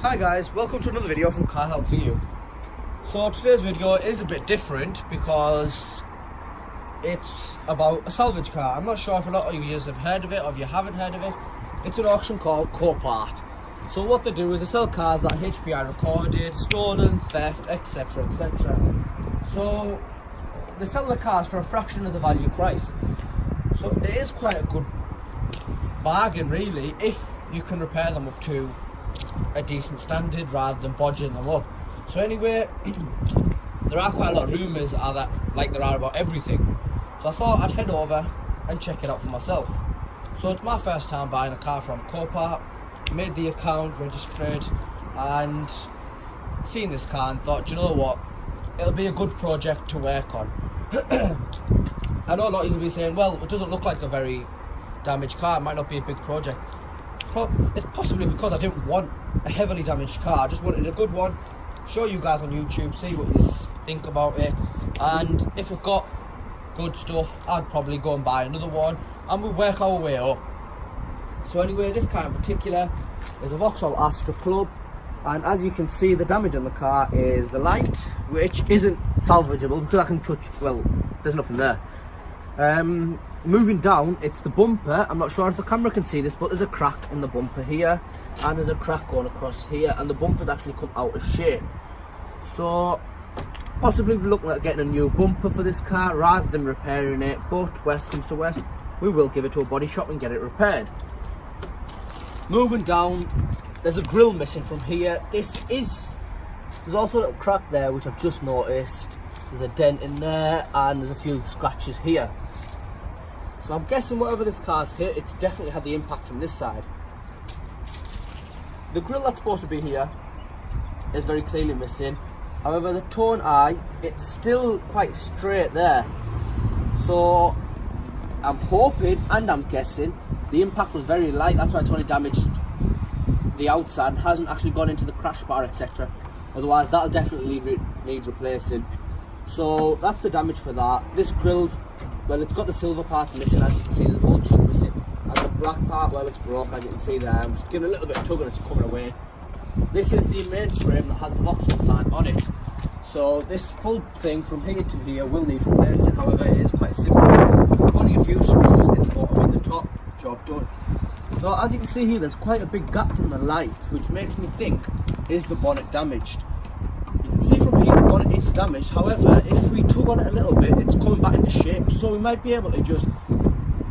Hi guys, welcome to another video from Car Help for You. So today's video is a bit different because it's about a salvage car. I'm not sure if a lot of you have heard of it or if you haven't heard of it. It's an auction called Copart. So what they do is they sell cars that HPI recorded, stolen, theft, etc, etc. So they sell the cars for a fraction of the value price. So it is quite a good bargain really if you can repair them up to a decent standard rather than bodging them up. So anyway, there are quite a lot of rumours that like there are about everything. So I thought I'd head over and check it out for myself. So it's my first time buying a car from Copart. Made the account, registered, and seen this car and thought, you know what, it'll be a good project to work on. I know a lot of you will be saying, well, it doesn't look like a very damaged car, it might not be a big project. But it's possibly because I didn't want a heavily damaged car. I just wanted a good one, show you guys on YouTube, see what you think about it, and if it got good stuff, I'd probably go and buy another one and we'll work our way up. So anyway, this car in particular is a Vauxhall Astra Club, and as you can see, the damage on the car is the light, which isn't salvageable because I can touch, well, there's nothing there. Moving down, it's the bumper. I'm not sure if the camera can see this, but there's a crack in the bumper here, and there's a crack going across here, and the bumper's actually come out of shape. So possibly we're looking at getting a new bumper for this car rather than repairing it, but worst comes to worst, we will give it to a body shop and get it repaired. Moving down, there's a grille missing from here. There's also a little crack there which I've just noticed. There's a dent in there and there's a few scratches here. So I'm guessing whatever this car's hit, it's definitely had the impact from this side. The grille that's supposed to be here is very clearly missing. However, the tone eye, it's still quite straight there. So I'm hoping and I'm guessing the impact was very light, that's why it's only damaged the outside and hasn't actually gone into the crash bar, etc. Otherwise that'll definitely need replacing. So that's the damage for that. This grille's, well, it's got the silver part missing, as you can see, there's a whole chunk missing. And the black part, well, it's broke, as you can see there. I'm just giving a little bit of tug and it's coming away. This is the main frame that has the Vauxhall sign on it. So this full thing from here to here will need replacing. However, it is quite simple. Only a few screws in the bottom and the top, job done. So as you can see here, there's quite a big gap from the light, which makes me think, is the bonnet damaged? You can see from here the bonnet is damaged. However, if we tug on it a little bit, it's coming back into shape. So we might be able to just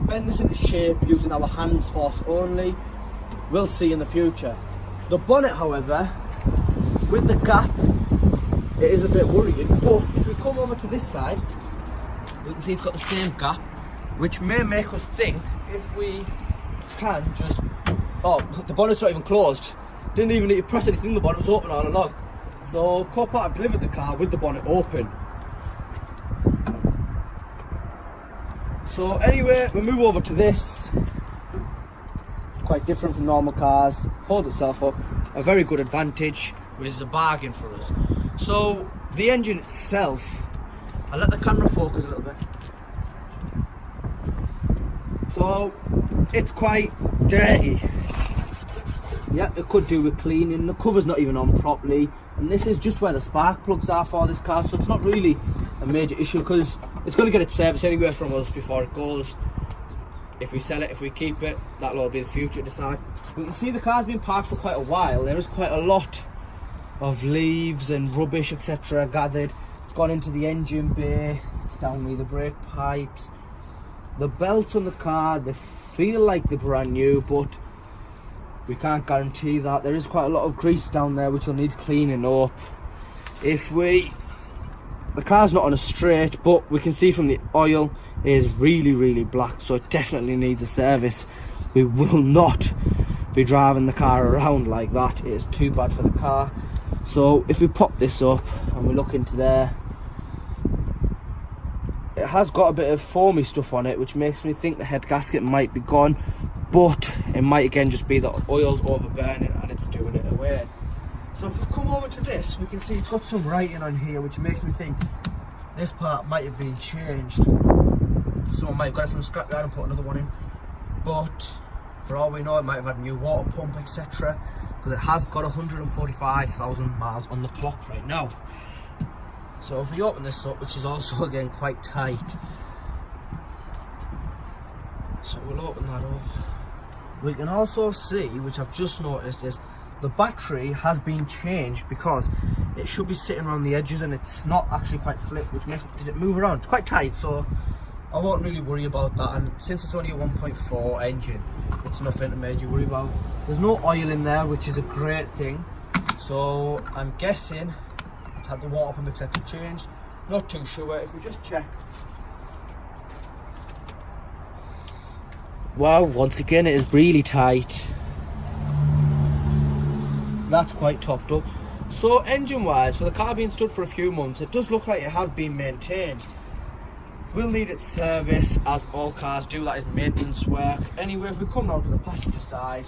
bend this into shape using our hands force only. We'll see in the future. The bonnet, however, with the gap, it is a bit worrying. But if we come over to this side, we can see it's got the same gap, which may make us think if we can just, oh, the bonnet's not even closed. Didn't even need to press anything, the bonnet was open all along. So Copart have delivered the car with the bonnet open. So anyway, we move over to this. Quite different from normal cars, holds itself up, a very good advantage, which is a bargain for us. So the engine itself, I'll let the camera focus a little bit. So it's quite dirty. Yeah, it could do with cleaning. The cover's not even on properly, and this is just where the spark plugs are for this car, so it's not really a major issue because it's going to get its service anyway from us before it goes. If we sell it, if we keep it, that'll all be the future to decide. We can see the car's been parked for quite a while. There is quite a lot of leaves and rubbish, etc. gathered. It's gone into the engine bay, it's down near the brake pipes. The belts on the car, they feel like they're brand new, but we can't guarantee that. There is quite a lot of grease down there which will need cleaning up. The car's not on a straight, but we can see from the oil it is really black, so it definitely needs a service. We will not be driving the car around like that. It is too bad for the car. So if we pop this up and we look into there, it has got a bit of foamy stuff on it, which makes me think the head gasket might be gone, but it might again just be that oil's overburning and it's doing it away. So if we come over to this, we can see it's got some writing on here, which makes me think this part might have been changed. Someone might have got it from the scrapyard and put another one in, but for all we know, it might have had a new water pump, etc. because it has got 145,000 miles on the clock right now. So if we open this up, which is also again quite tight, so we'll open that up. We can also see, which I've just noticed, is the battery has been changed because it should be sitting around the edges and it's not actually quite flipped, which makes it move around. It's quite tight, so I won't really worry about that. And since it's only a 1.4 engine, it's nothing to major worry about. There's no oil in there, which is a great thing. So I'm guessing it's had the water pump etc. changed. Not too sure. If we just check. Wow, once again it is really tight. That's quite topped up. So engine wise, for the car being stood for a few months, it does look like it has been maintained. Will need its service, as all cars do, that is maintenance work. Anyway, if we come down to the passenger side,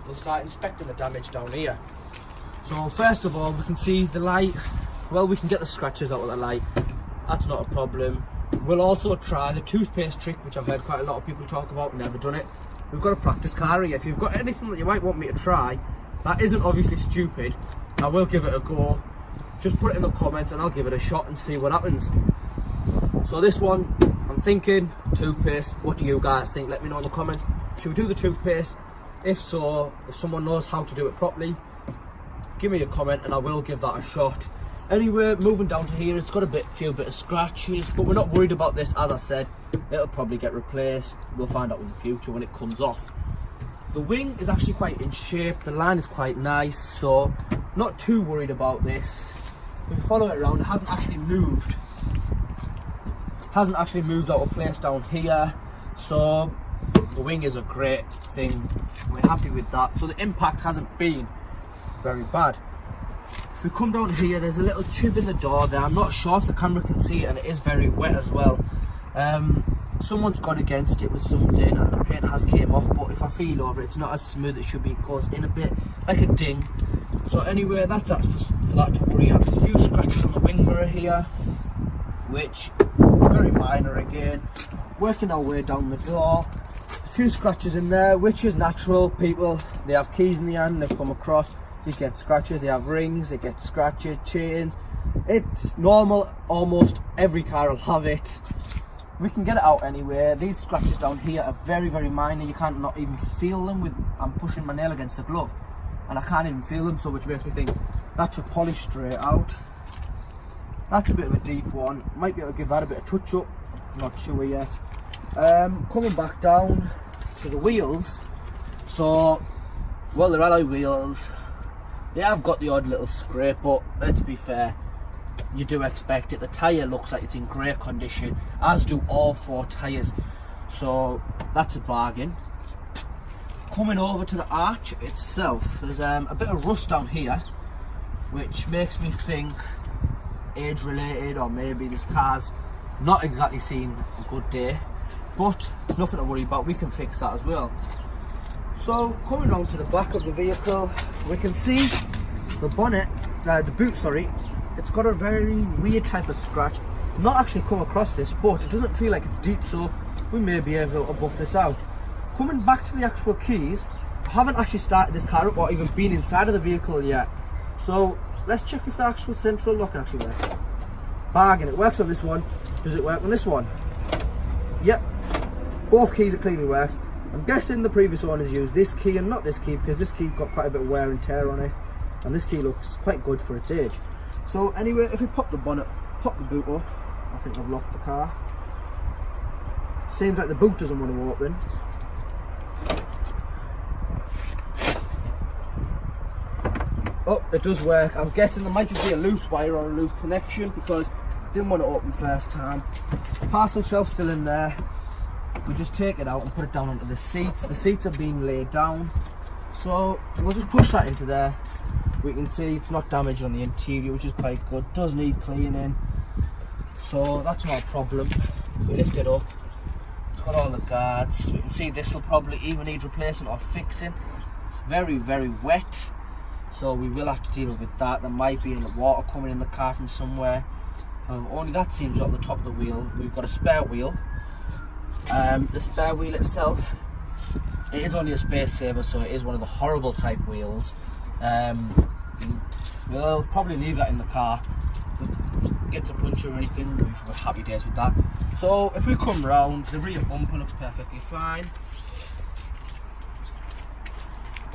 we'll start inspecting the damage down here. So first of all, we can see the light. Well, we can get the scratches out of the light. That's not a problem. We'll also try the toothpaste trick, which I've heard quite a lot of people talk about, never done it. We've got a practice car here. If you've got anything that you might want me to try, that isn't obviously stupid, I will give it a go. Just put it in the comments and I'll give it a shot and see what happens. So this one, I'm thinking toothpaste. What do you guys think? Let me know in the comments. Should we do the toothpaste? If so, if someone knows how to do it properly, give me a comment and I will give that a shot. Anyway, moving down to here, it's got a few bit of scratches, but we're not worried about this. As I said, it'll probably get replaced. We'll find out in the future when it comes off. The wing is actually quite in shape. The line is quite nice, so not too worried about this. If we follow it around, it hasn't actually moved. Hasn't actually moved out of place down here, so the wing is a great thing. We're happy with that. So the impact hasn't been very bad. If we come down here, there's a little chip in the door there. I'm not sure if the camera can see it, and it is very wet as well. Someone's gone against it with something and the paint has came off, but if I feel over it, it's not as smooth as it should be. It goes in a bit like a ding. So anyway, that's that for that to worry about. There's a few scratches on the wing mirror here, which are very minor again. Working our way down the door, a few scratches in there, which is natural. People, they have keys in the hand, they've come across, they get scratches. They have rings, they get scratches, chains. It's normal, almost every car will have it. We can get it out anyway. These scratches down here are very, very minor. You can't not even feel them with, I'm pushing my nail against the glove and I can't even feel them, so which makes me think that should polish straight out. That's a bit of a deep one. Might be able to give that a bit of touch up, not sure yet. Coming back down to the wheels. So, well, they're alloy wheels. They have got the odd little scrape, but let's be fair, you do expect it. The tyre looks like it's in great condition, as do all four tyres, so that's a bargain. Coming over to the arch itself, there's a bit of rust down here, which makes me think age related, or maybe this car's not exactly seen a good day, but it's nothing to worry about. We can fix that as well. So coming on to the back of the vehicle, we can see the bonnet, the boot, sorry. It's got a very weird type of scratch. Not actually come across this, but it doesn't feel like it's deep, so we may be able to buff this out. Coming back to the actual keys, I haven't actually started this car up or even been inside of the vehicle yet. So let's check if the actual central lock actually works. Bargain, it works on this one. Does it work on this one? Yep, both keys it clearly works. I'm guessing the previous owners used this key and not this key, because this key got quite a bit of wear and tear on it, and this key looks quite good for its age. So anyway, if we pop the bonnet, pop the boot up, I think I've locked the car. Seems like the boot doesn't want to open. Oh, it does work. I'm guessing there might just be a loose wire or a loose connection, because it didn't want to open first time. Parcel shelf still in there. We just take it out and put it down onto the seats. The seats are being laid down, so we'll just push that into there. We can see it's not damaged on the interior, which is quite good. Does need cleaning, so that's not a problem. We lift it up, it's got all the guards. We can see this will probably even need replacing or fixing. It's very, very wet, so we will have to deal with that. There might be water coming in the car from somewhere. Only that seems at the top of the wheel. We've got a spare wheel. The spare wheel itself, it is only a space saver, so it is one of the horrible type wheels. We'll probably leave that in the car. Get a puncture or anything, we're happy days with that. So if we come round, the rear bumper looks perfectly fine.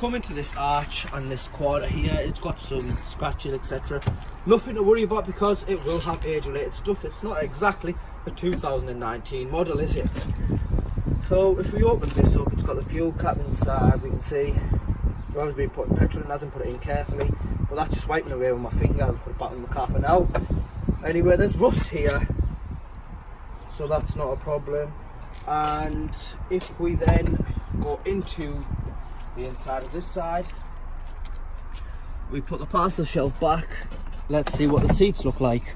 Come into this arch and this quarter here, it's got some scratches, etc. Nothing to worry about because it will have age-related stuff. It's not exactly a 2019 model, is it? So if we open this up, it's got the fuel cap inside. We can see whoever's been putting petrol in hasn't put it in carefully, but that's just wiping away with my finger. I'll put it back in the car for now. Anyway, there's rust here, so that's not a problem. And if we then go into the inside of this side, we put the parcel shelf back. Let's see what the seats look like,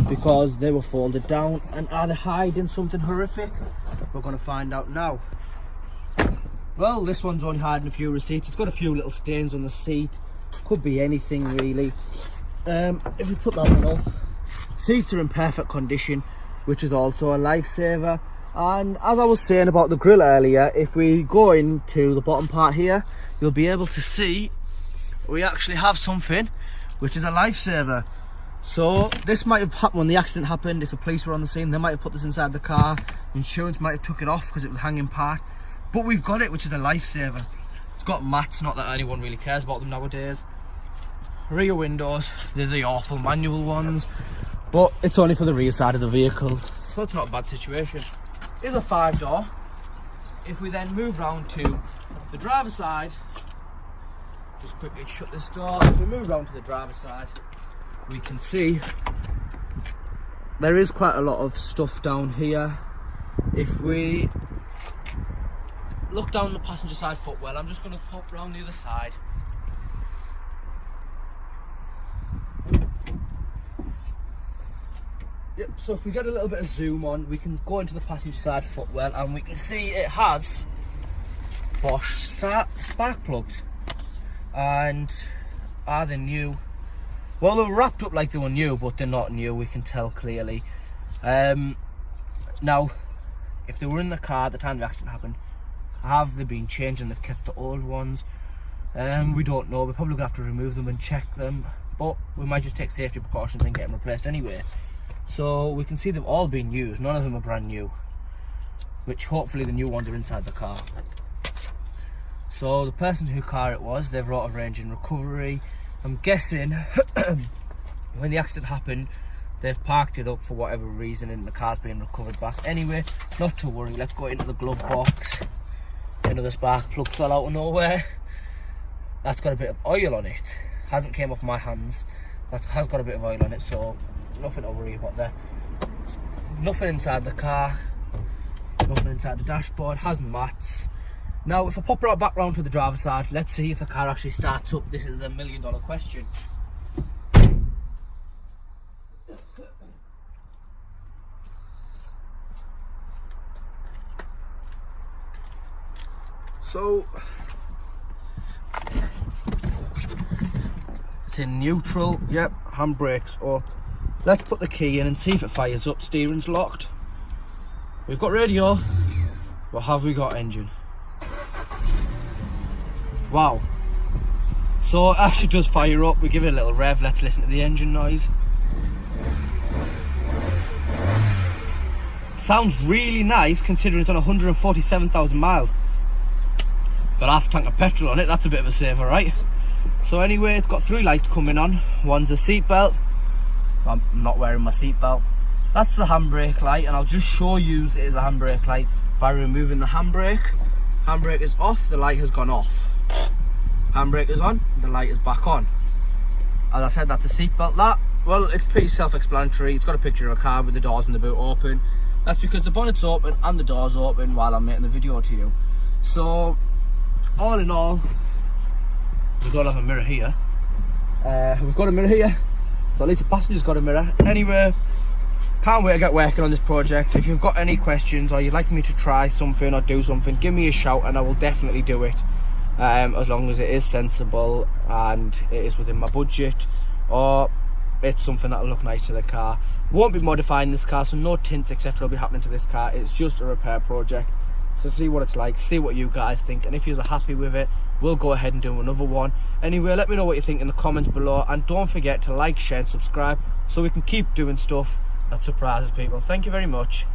because they were folded down. And are they hiding something horrific? We're going to find out now. Well, this one's only hiding a few receipts. It's got a few little stains on the seat. Could be anything really. If we put that one off, seats are in perfect condition, which is also a lifesaver. And as I was saying about the grille earlier, if we go into the bottom part here, you'll be able to see we actually have something which is a lifesaver. So this might have happened when the accident happened. If the police were on the scene, they might have put this inside the car. Insurance might have took it off because it was hanging part, but we've got it, which is a lifesaver. It's got mats, not that anyone really cares about them nowadays. Rear windows, they're the awful manual ones, but it's only for the rear side of the vehicle, so it's not a bad situation. It's a 5-door. If we then move round to the driver's side, just quickly shut this door. If we move round to the driver's side, we can see there is quite a lot of stuff down here. If we look down the passenger side footwell, I'm just going to pop round the other side. Yep, so if we get a little bit of zoom on, we can go into the passenger side footwell and we can see it has Bosch spark plugs. And are they new? Well, they were wrapped up like they were new, but they're not new, we can tell clearly. Now, if they were in the car at the time the accident happened, have they been changed and they've kept the old ones? We don't know. We're probably going to have to remove them and check them, but we might just take safety precautions and get them replaced anyway. So we can see they've all been used, none of them are brand new, which hopefully the new ones are inside the car. So the person whose car it was, they've wrote a range in recovery. I'm guessing when the accident happened, they've parked it up for whatever reason and the car's being recovered back. Anyway, not to worry, let's go into the glove box. Another spark plug fell out of nowhere. That's got a bit of oil on it. Hasn't came off my hands. That has got a bit of oil on it, so nothing to worry about there. Nothing inside the car. Nothing inside the dashboard. Has mats. Now, if I pop right back round to the driver's side, let's see if the car actually starts up. This is the million-dollar question. So, it's in neutral. Yep, handbrake's up. Let's put the key in and see if it fires up. Steering's locked. We've got radio, but have we got engine? Wow. So it actually does fire up. We give it a little rev. Let's listen to the engine noise. Sounds really nice considering it's on 147,000 miles. Got half a tank of petrol on it. That's a bit of a saver, right? So anyway, it's got 3 lights coming on. One's a seat belt. I'm not wearing my seat belt. That's the handbrake light, and I'll just show you it is a handbrake light by removing the handbrake. Handbrake is off, the light has gone off. Handbrake is on, the light is back on. As I said, that's a seat belt. That, well, it's pretty self-explanatory. It's got a picture of a car with the doors and the boot open. That's because the bonnet's open and the door's open while I'm making the video to you. So, all in all, we don't have a mirror here. We've got a mirror here, so at least the passenger's got a mirror. Anyway, can't wait to get working on this project. If you've got any questions or you'd like me to try something or do something, give me a shout and I will definitely do it. As long as it is sensible and it is within my budget, or it's something that'll look nice to the car. Won't be modifying this car, so no tints etc will be happening to this car. It's just a repair project. to see what it's like, see what you guys think, and if you're happy with it, we'll go ahead and do another one. Anyway, let me know what you think in the comments below, and don't forget to like, share and subscribe so we can keep doing stuff that surprises people. Thank you very much.